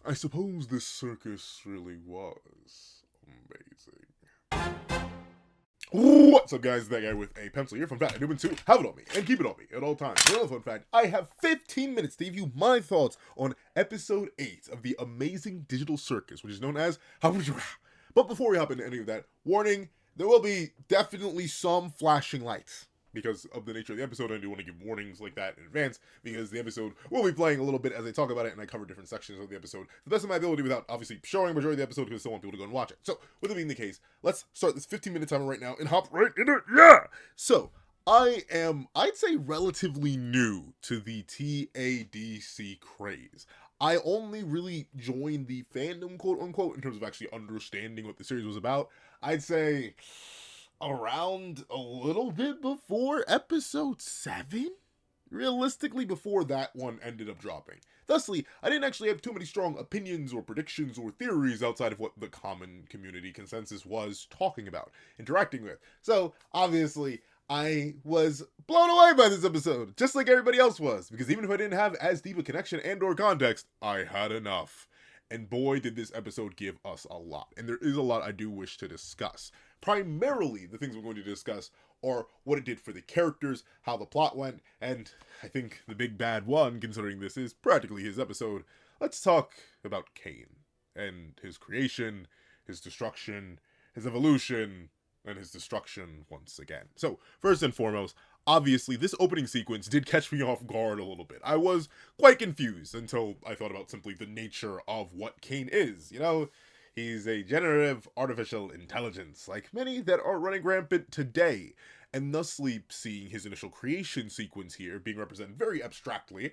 I suppose this circus really was amazing. What's up, guys? That guy with a pencil here. Fun fact, I do too. Have it on me and keep it on me at all times. Another fun fact, I have 15 minutes to give you my thoughts on episode 8 of the amazing digital circus, which is known as But before we hop into any of that, warning, there will be definitely some flashing lights. Because of the nature of the episode, I do want to give warnings like that in advance, because the episode will be playing a little bit as I talk about it, and I cover different sections of the episode to the best of my ability without obviously showing a majority of the episode, because I still want people to go and watch it. So, with it being the case, let's start this 15-minute timer right now and hop right into it. Yeah! So, I'd say relatively new to the TADC craze. I only really joined the fandom, quote unquote, in terms of actually understanding what the series was about. I'd say around a little bit before episode 7? Realistically, before that one ended up dropping. Thusly, I didn't actually have too many strong opinions or predictions or theories outside of what the common community consensus was talking about, interacting with. So, obviously, I was blown away by this episode, just like everybody else was, because even if I didn't have as deep a connection and or context, I had enough. And boy, did this episode give us a lot. And there is a lot I do wish to discuss. Primarily, the things we're going to discuss are what it did for the characters, how the plot went, and I think the big bad one, considering this is practically his episode, let's talk about Caine and his creation, his destruction, his evolution, and his destruction once again. So, first and foremost, obviously, this opening sequence did catch me off guard a little bit. I was quite confused until I thought about simply the nature of what Caine is. You know, he's a generative artificial intelligence, like many that are running rampant today, and thusly seeing his initial creation sequence here being represented very abstractly,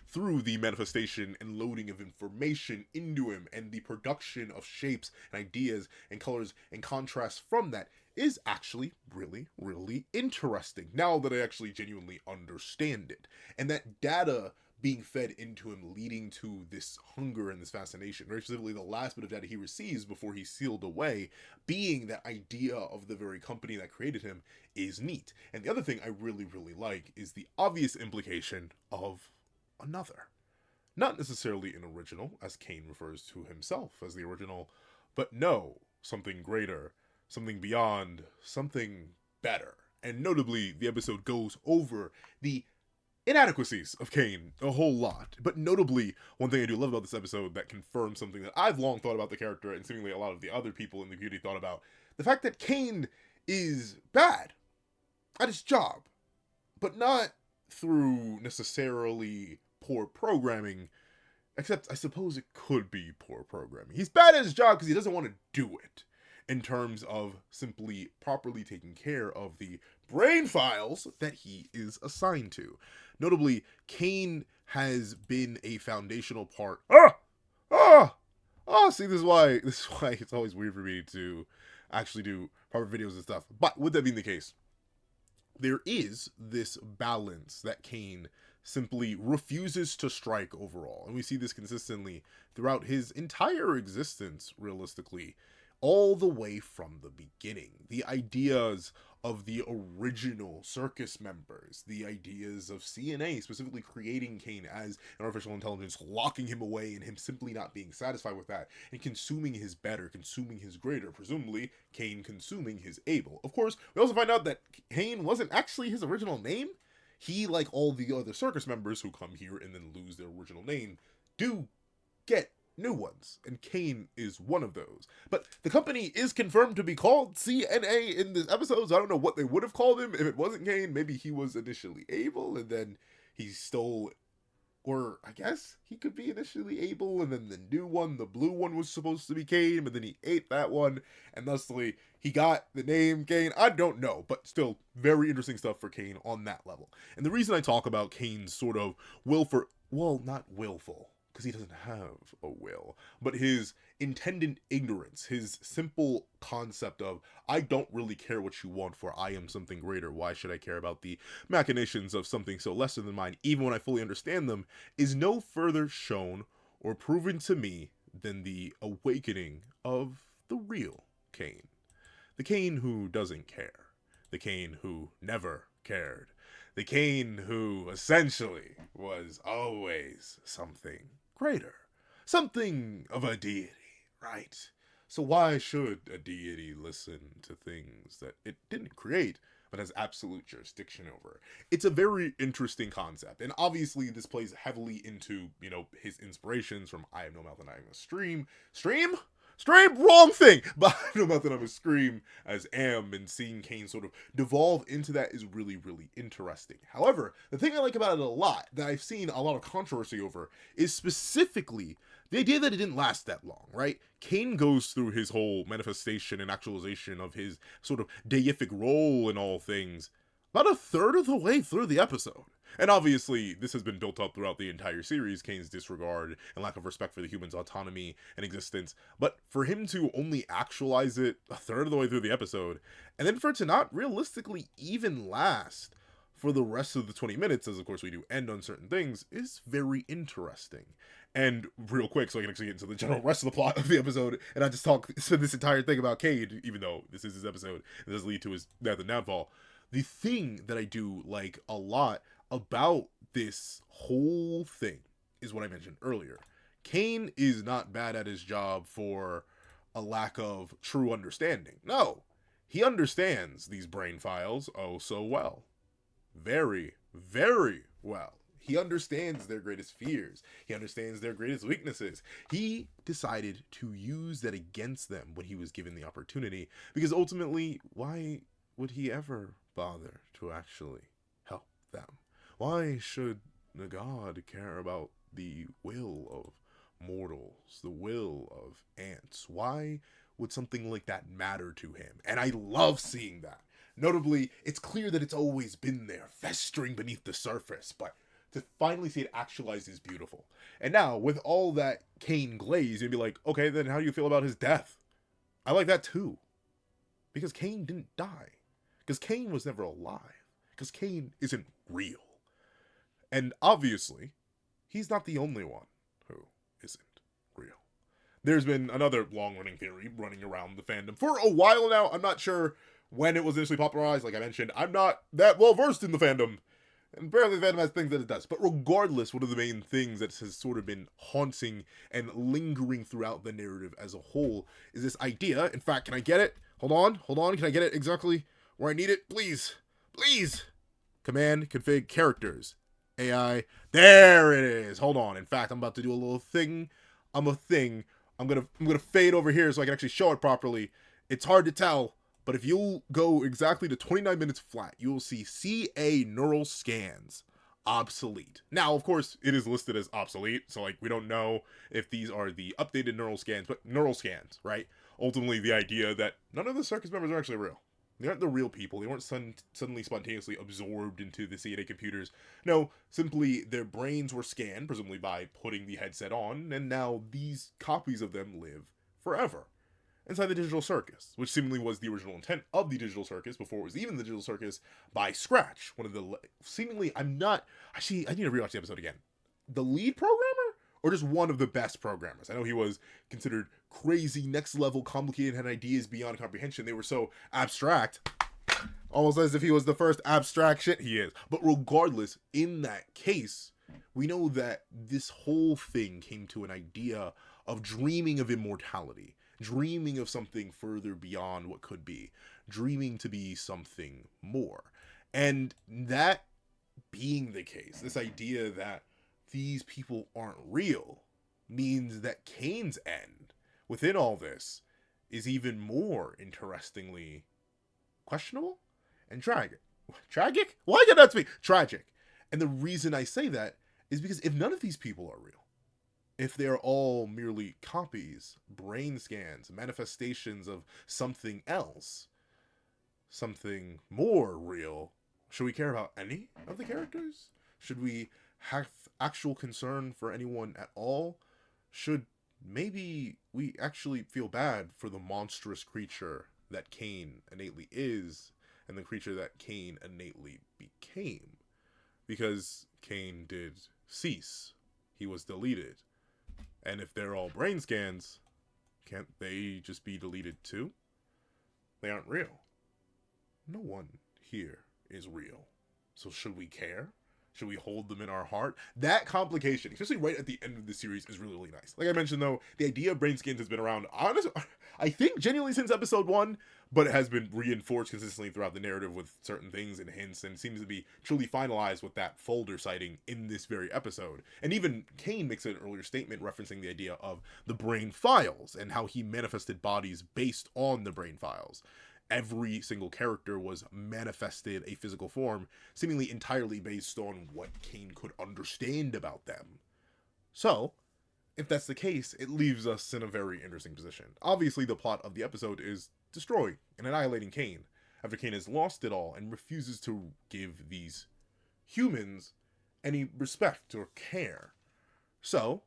through the manifestation and loading of information into him, and the production of shapes and ideas and colors and contrasts from that is actually really, really interesting now that I actually genuinely understand it. And that data being fed into him, leading to this hunger and this fascination, very specifically the last bit of data he receives before he's sealed away, being that idea of the very company that created him, is neat. And the other thing I really, really like is the obvious implication of another. Not necessarily an original, as Caine refers to himself as the original, but no, something greater, something beyond, something better. And notably, the episode goes over the inadequacies of Caine a whole lot. But notably, one thing I do love about this episode that confirms something that I've long thought about the character, and seemingly a lot of the other people in the community thought about, the fact that Caine is bad at his job, but not through necessarily poor programming, except I suppose it could be poor programming. He's bad at his job because he doesn't want to do it, in terms of simply properly taking care of the brain files that he is assigned to. Notably, Caine has been a foundational part. See, this is why it's always weird for me to actually do proper videos and stuff. But with that being the case, there is this balance that Caine simply refuses to strike overall. And we see this consistently throughout his entire existence, realistically, all the way from the beginning. The ideas of the original circus members, the ideas of CNA specifically creating Caine as an artificial intelligence, locking him away, and him simply not being satisfied with that, and consuming his better, consuming his greater, presumably Caine consuming his able. Of course, we also find out that Caine wasn't actually his original name. He, like all the other circus members who come here and then lose their original name, do get new ones, and Caine is one of those. But the company is confirmed to be called CNA in this episode, so I don't know what they would have called him if it wasn't Caine. Maybe he was initially able, and then he stole, or I guess he could be initially able, and then the new one, the blue one, was supposed to be Caine, but then he ate that one, and thusly he got the name Caine. I don't know, but still very interesting stuff for Caine on that level. And the reason I talk about Caine's sort of not willful, because he doesn't have a will, but his intended ignorance, his simple concept of, I don't really care what you want, for I am something greater. Why should I care about the machinations of something so lesser than mine, even when I fully understand them, is no further shown or proven to me than the awakening of the real Caine. The Caine who doesn't care. The Caine who never cared. The Caine who essentially was always something greater. Something of a deity, right? So why should a deity listen to things that it didn't create, but has absolute jurisdiction over? It's a very interesting concept, and obviously this plays heavily into, his inspirations from I Have No Mouth and I Am a Stream? Wrong thing! But I Have No Mouth and I'm a Scream as Am, and seeing Caine sort of devolve into that is really, really interesting. However, the thing I like about it a lot, that I've seen a lot of controversy over, is specifically the idea that it didn't last that long, right? Caine goes through his whole manifestation and actualization of his sort of deific role in all things about a third of the way through the episode. And obviously, this has been built up throughout the entire series, Caine's disregard and lack of respect for the human's autonomy and existence. But for him to only actualize it a third of the way through the episode, and then for it to not realistically even last for the rest of the 20 minutes, as of course we do end on certain things, is very interesting. And real quick, so I can actually get into the general rest of the plot of the episode, and I just spend this entire thing about Caine, even though this is his episode, and does lead to his death and downfall. The thing that I do like a lot about this whole thing is what I mentioned earlier. Caine is not bad at his job for a lack of true understanding. No, he understands these brain files oh so well. Very, very well. He understands their greatest fears. He understands their greatest weaknesses. He decided to use that against them when he was given the opportunity, because ultimately, why would he ever bother to actually help them? Why should the god care about the will of mortals, the will of ants? Why would something like that matter to him? And I love seeing that. Notably, it's clear that it's always been there, festering beneath the surface, but to finally see it actualized is beautiful. And now, with all that Caine glaze, you'd be like, okay, then how do you feel about his death? I like that too. Because Caine didn't die. Because Caine was never alive. Because Caine isn't real. And obviously, he's not the only one who isn't real. There's been another long-running theory running around the fandom for a while now. I'm not sure when it was initially popularized. Like I mentioned, I'm not that well-versed in the fandom. And apparently the fandom has things that it does. But regardless, one of the main things that has sort of been haunting and lingering throughout the narrative as a whole is this idea. In fact, can I get it? Hold on. Can I get it exactly where I need it? Please. Command, config, characters. AI. There it is. Hold on. In fact, I'm about to do a little thing. I'm gonna fade over here so I can actually show it properly. It's hard to tell, but if you go exactly to 29 minutes flat, you will see CA neural scans obsolete. Now, of course, it is listed as obsolete, so like we don't know if these are the updated neural scans, but neural scans, right? Ultimately, the idea that none of the circus members are actually real. They aren't the real people. They weren't suddenly spontaneously absorbed into the CA computers. No, simply their brains were scanned, presumably by putting the headset on, and now these copies of them live forever inside the digital circus, which seemingly was the original intent of the digital circus before it was even the digital circus by Scratch. One of the seemingly, I need to rewatch the episode again. The lead programmer? Or just one of the best programmers? I know he was considered crazy, next level, complicated, had ideas beyond comprehension. They were so abstract, almost as if he was the first abstract shit. He is. But regardless, in that case, we know that this whole thing came to an idea of dreaming of immortality, dreaming of something further beyond what could be, dreaming to be something more. And that being the case, this idea that these people aren't real means that Caine's end within all this is even more interestingly questionable and tragic. Tragic? Why did that speak? Tragic. And the reason I say that is because if none of these people are real, if they're all merely copies, brain scans, manifestations of something else, something more real, should we care about any of the characters? Should we have actual concern for anyone at all? Should maybe we actually feel bad for the monstrous creature that Caine innately is and the creature that Caine innately became? Because Caine did cease. He was deleted. And if they're all brain scans, can't they just be deleted too? They aren't real. No one here is real. So should we care? Should we hold them in our heart? That complication, especially right at the end of the series, is really, really nice. Like I mentioned, though, the idea of brain skins has been around, honestly, I think genuinely since episode 1, but it has been reinforced consistently throughout the narrative with certain things and hints, and seems to be truly finalized with that folder sighting in this very episode. And even Caine makes an earlier statement referencing the idea of the brain files and how he manifested bodies based on the brain files. Every single character was manifested a physical form, seemingly entirely based on what Caine could understand about them. So, if that's the case, it leaves us in a very interesting position. Obviously, the plot of the episode is destroying and annihilating Caine, after Caine has lost it all and refuses to give these humans any respect or care. So,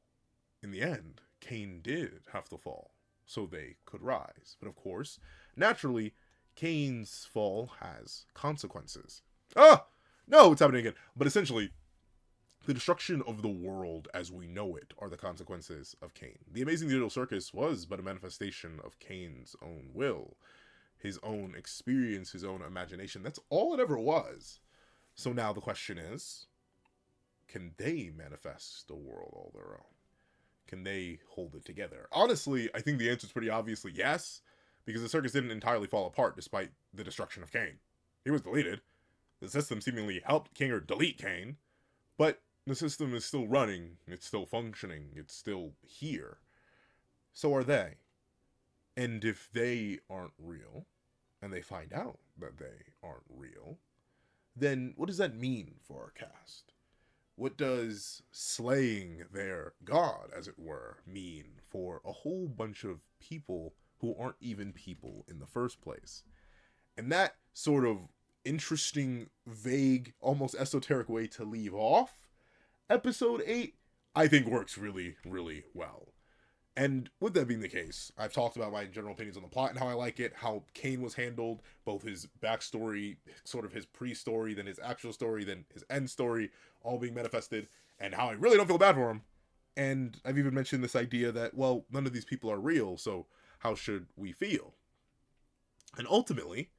in the end, Caine did have to fall, so they could rise. But of course, naturally, Caine's fall has consequences. Ah! No, it's happening again. But essentially, the destruction of the world as we know it are the consequences of Caine. The Amazing Digital Circus was but a manifestation of Caine's own will, his own experience, his own imagination. That's all it ever was. So now the question is, can they manifest a world all their own? Can they hold it together? Honestly, I think the answer is pretty obviously yes, because the circus didn't entirely fall apart despite the destruction of Caine. He was deleted. The system seemingly helped Kinger delete Caine, but the system is still running, it's still functioning, it's still here. So are they. And if they aren't real, and they find out that they aren't real, then what does that mean for our cast? What does slaying their god, as it were, mean for a whole bunch of people who aren't even people in the first place? And that sort of interesting, vague, almost esoteric way to leave off episode 8, I think works really, really well. And with that being the case, I've talked about my general opinions on the plot and how I like it, how Caine was handled, both his backstory, sort of his pre-story, then his actual story, then his end story, all being manifested, and how I really don't feel bad for him. And I've even mentioned this idea that, well, none of these people are real, so how should we feel? And ultimately,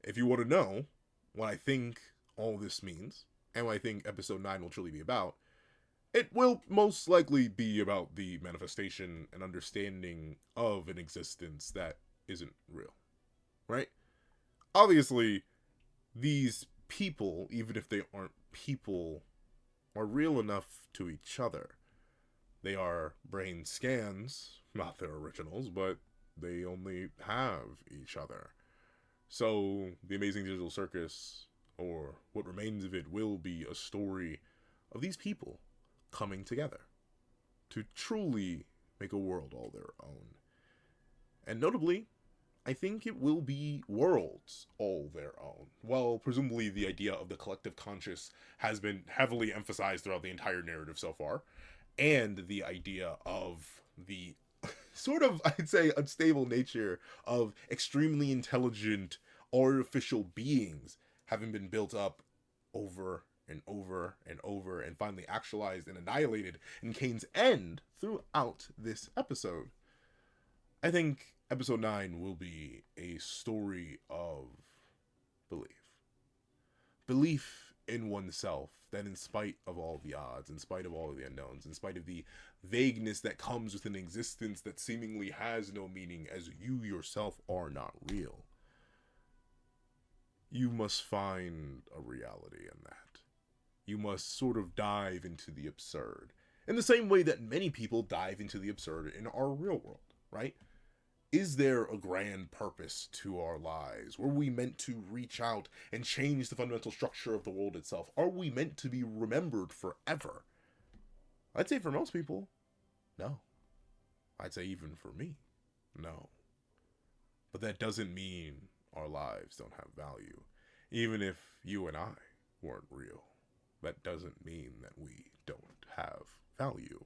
if you want to know what I think all this means, and what I think episode 9 will truly be about, it will most likely be about the manifestation and understanding of an existence that isn't real, right? Obviously, these people, even if they aren't people, are real enough to each other. They are brain scans, not their originals, but they only have each other. So, the Amazing Digital Circus, or what remains of it, will be a story of these people coming together to truly make a world all their own. And notably, I think it will be worlds all their own. Well, presumably the idea of the collective conscious has been heavily emphasized throughout the entire narrative so far, and the idea of the sort of, I'd say, unstable nature of extremely intelligent artificial beings having been built up over and over and over and finally actualized and annihilated in Caine's end throughout this episode. I think episode 9 will be a story of belief. Belief in oneself, that in spite of all the odds, in spite of all the unknowns, in spite of the vagueness that comes with an existence that seemingly has no meaning, as you yourself are not real, you must find a reality in that. You must sort of dive into the absurd, in the same way that many people dive into the absurd in our real world, right? Is there a grand purpose to our lives? Were we meant to reach out and change the fundamental structure of the world itself? Are we meant to be remembered forever? I'd say for most people, no. I'd say even for me, no. But that doesn't mean our lives don't have value. Even if you and I weren't real, that doesn't mean that we don't have value.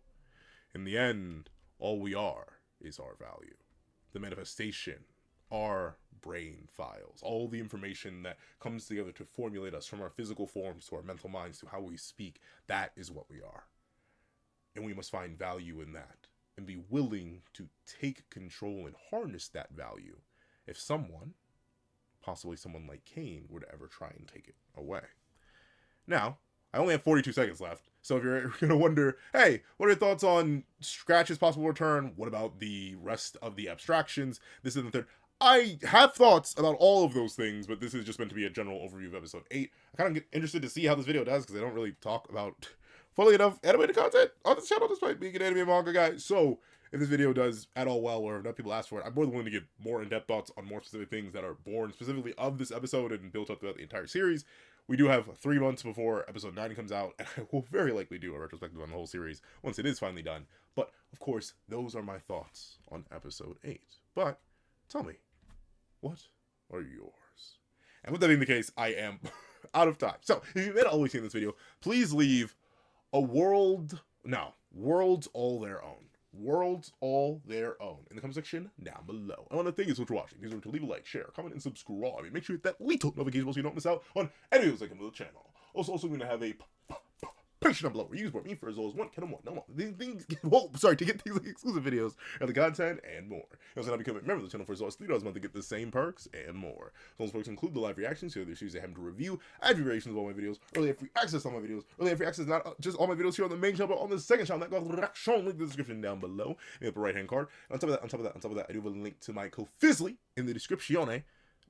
In the end, all we are is our value. The manifestation, our brain files, all the information that comes together to formulate us from our physical forms to our mental minds to how we speak, that is what we are. And we must find value in that and be willing to take control and harness that value if someone, possibly someone like Caine, were to ever try and take it away. Now, I only have 42 seconds left, so if you're going to wonder, hey, what are your thoughts on Scratch's possible return? What about the rest of the abstractions? This is the third. I have thoughts about all of those things, but this is just meant to be a general overview of episode 8. I kind of get interested to see how this video does, because I don't really talk about, funnily enough, animated content on this channel, despite being an anime and manga guy. So, if this video does at all well, or enough people ask for it, I'm more than willing to give more in-depth thoughts on more specific things that are born specifically of this episode and built up throughout the entire series. We do have 3 months before episode 9 comes out, and I will very likely do a retrospective on the whole series once it is finally done. But, of course, those are my thoughts on episode 8. But, tell me, what are yours? And with that being the case, I am out of time. So, if you've been always seeing this video, please leave a worlds all their own. Worlds all their own in the comment section down below. I want to thank you so much for watching. Please remember to leave a like, share, comment, and subscribe. And make sure you hit that little notification bell so you don't miss out on any videos that come to the channel. Also, we're going to have a Patreon down below where you support me for as low as $1, no more. These things, to get things like exclusive videos, and the content, and more. You also now become a member of the channel for as low as $3 a month to get the same perks and more. Those perks include the live reactions, so there's series I have to review, ad variations of all my videos, early free access to all my videos, early free access not just all my videos here on the main channel, but on the second channel. That goes shown link in the description down below in the upper right hand card. And on top of that, I do have a link to my Ko-Fizzly in the description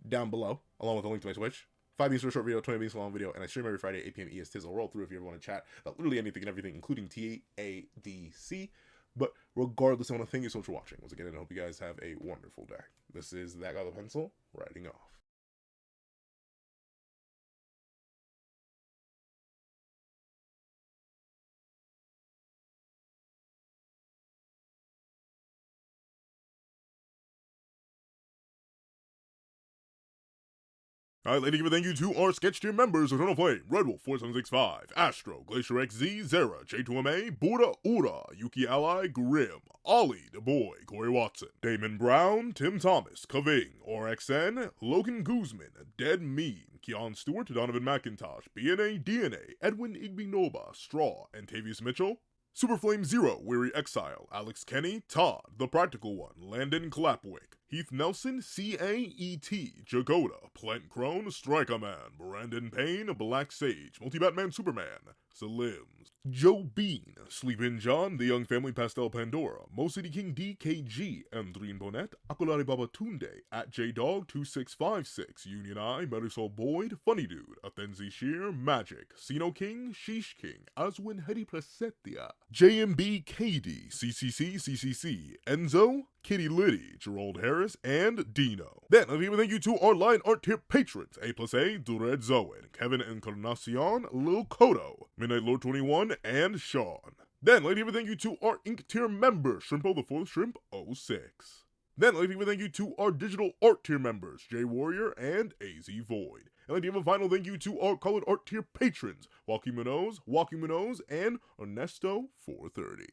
down below, along with a link to my Twitch. 5 minutes for a short video, 20 minutes for a long video, and I stream every Friday, 8 p.m. EST. I'll roll through if you ever want to chat about literally anything and everything, including TADC. But regardless, I want to thank you so much for watching. Once again, and I hope you guys have a wonderful day. This is That Guy with a Pencil, writing off. Alright, ladies, thank you to our sketch tier members: Eternal Flame, Red Wolf 4765, Astro, Glacier XZ, Zera, J2MA, Buddha Ura, Yuki Ally, Grim, Ollie, The Boy, Corey Watson, Damon Brown, Tim Thomas, Kaving, ORXN, Logan Guzman, Dead Mean, Keon Stewart, Donovan McIntosh, BNA DNA, Edwin Igbinoba, Straw, and Tavius Mitchell, Superflame Zero, Weary Exile, Alex Kenny, Todd, The Practical One, Landon Clapwick, Heath Nelson, CAET, Jagoda, Plant Crone, Striker Man, Brandon Payne, Black Sage, Multi-Batman Superman, Salims, Joe Bean, Sleepin' John, The Young Family Pastel Pandora, Mo City King DKG, Andreen Bonnet, Akolari Babatunde, at JDog2656, Union Eye, Marisol Boyd, Funny Dude, Athenzi Shear, Magic, Sino King, Sheesh King, Aswin Hedi Presetia, JMB KD, CCC, Enzo, Kitty Liddy, Gerald Harris, and Dino. Then, a thank you to our line art tier patrons: A+A, Dured Zoen, Kevin Encarnacion, Lil Kodo, Midnight Lord 21, and Sean. Then, thank you to our ink tier member, Shrimpo the 4th Shrimp 06. Then, thank you to our digital art tier members, J Warrior and AZ Void. And a final thank you to our colored art tier patrons, Walking Minoz, and Ernesto 430.